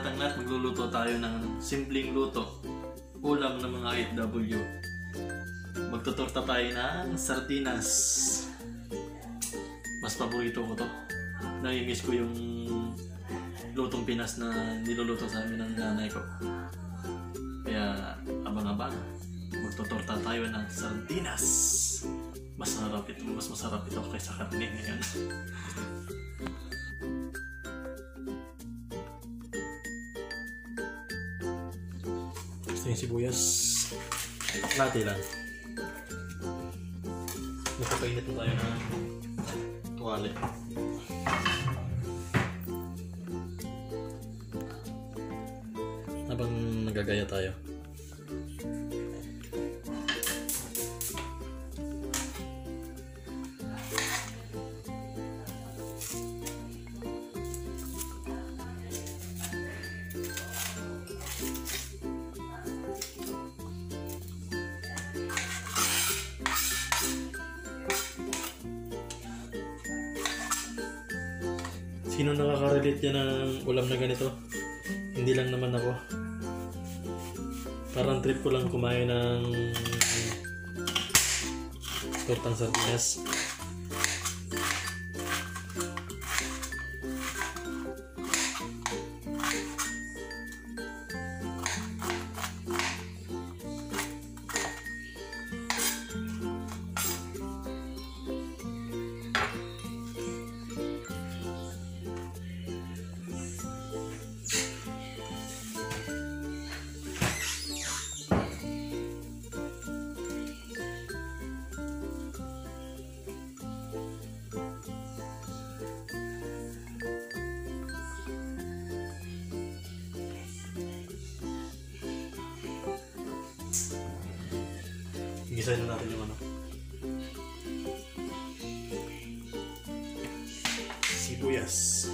batang lahat, magluluto tayo ng simpleng luto. Ulam ng mga OFW. Magtutorta tayo ng sardinas. Mas paborito ko to. Nai-miss ko yung lutong Pinas na niluluto sa amin ng nanay ko. Kaya abang-abang, magtutorta tayo ng sardinas. Mas masarap ito kaysa karne ngayon. Gusto yung sibuyas. Lati lang. Magpapainit na tayo ng tuwali. Habang nagagaya tayo. Sino nakaka-relate dyan ng ulam na ganito? Hindi lang naman ako. Parang trip ko lang kumain ng tortang sardinas. Gisahin na natin yung sibuyas.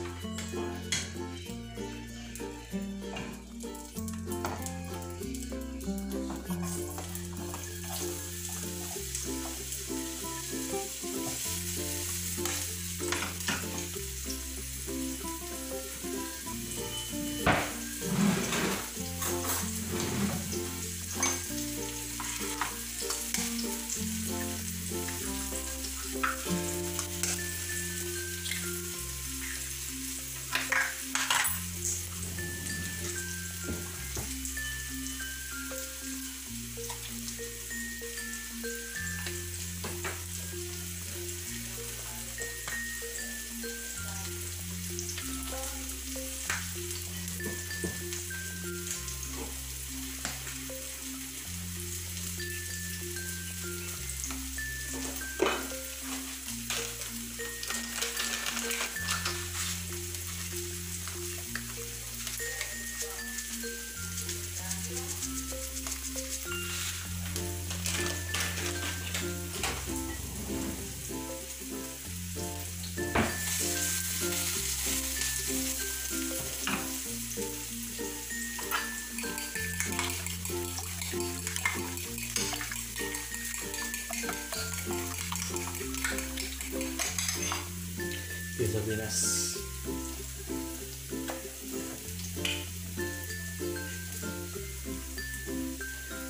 Sardinas.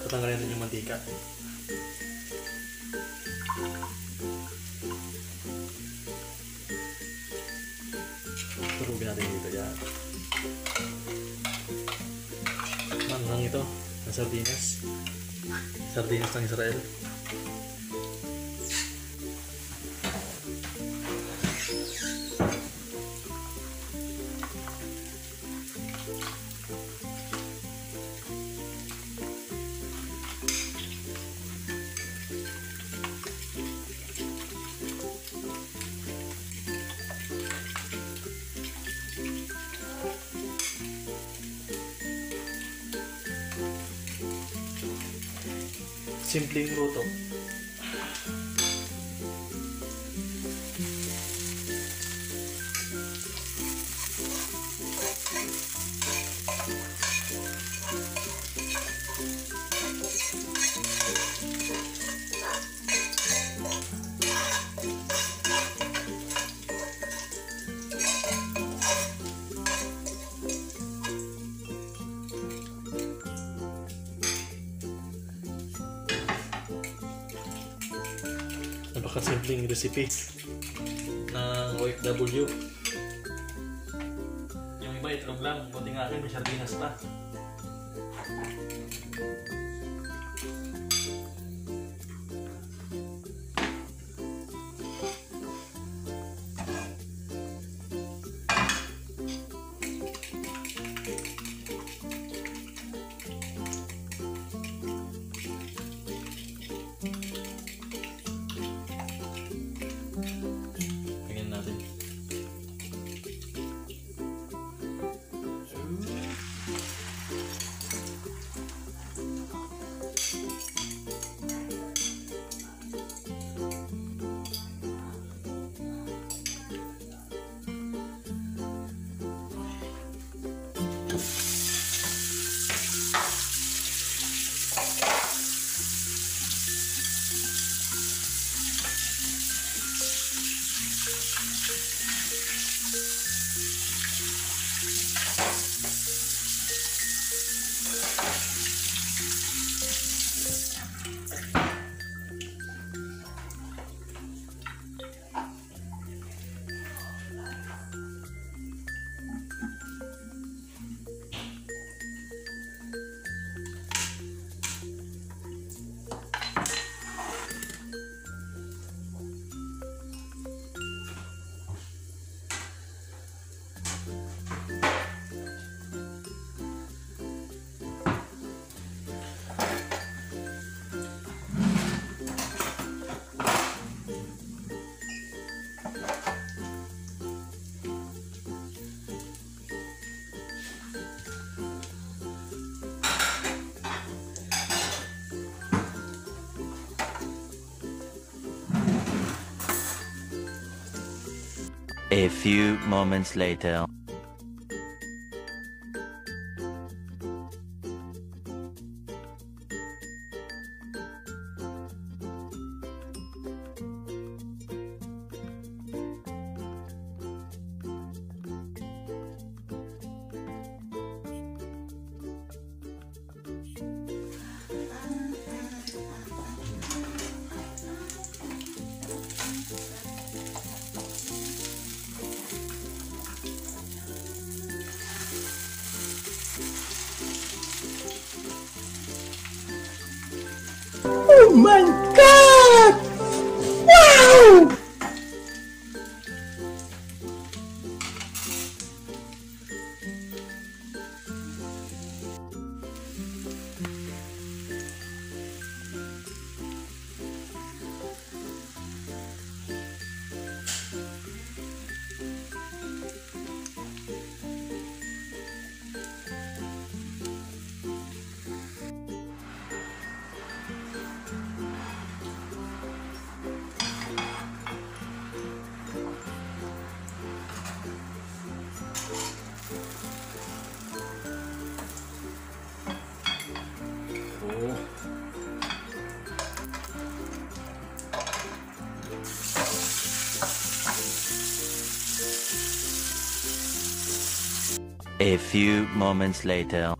Tatanggalin natin yung mantika. Turugin natin dito yan. Manghang ito ng sardinas. Sardinas ng Israel. Simpleng luto. napakasimpleng recipe ng OFW. Yung iba itlog lang, buti nga akin may sardinas pa. A few moments later. Oh my God! Wow! A few moments later.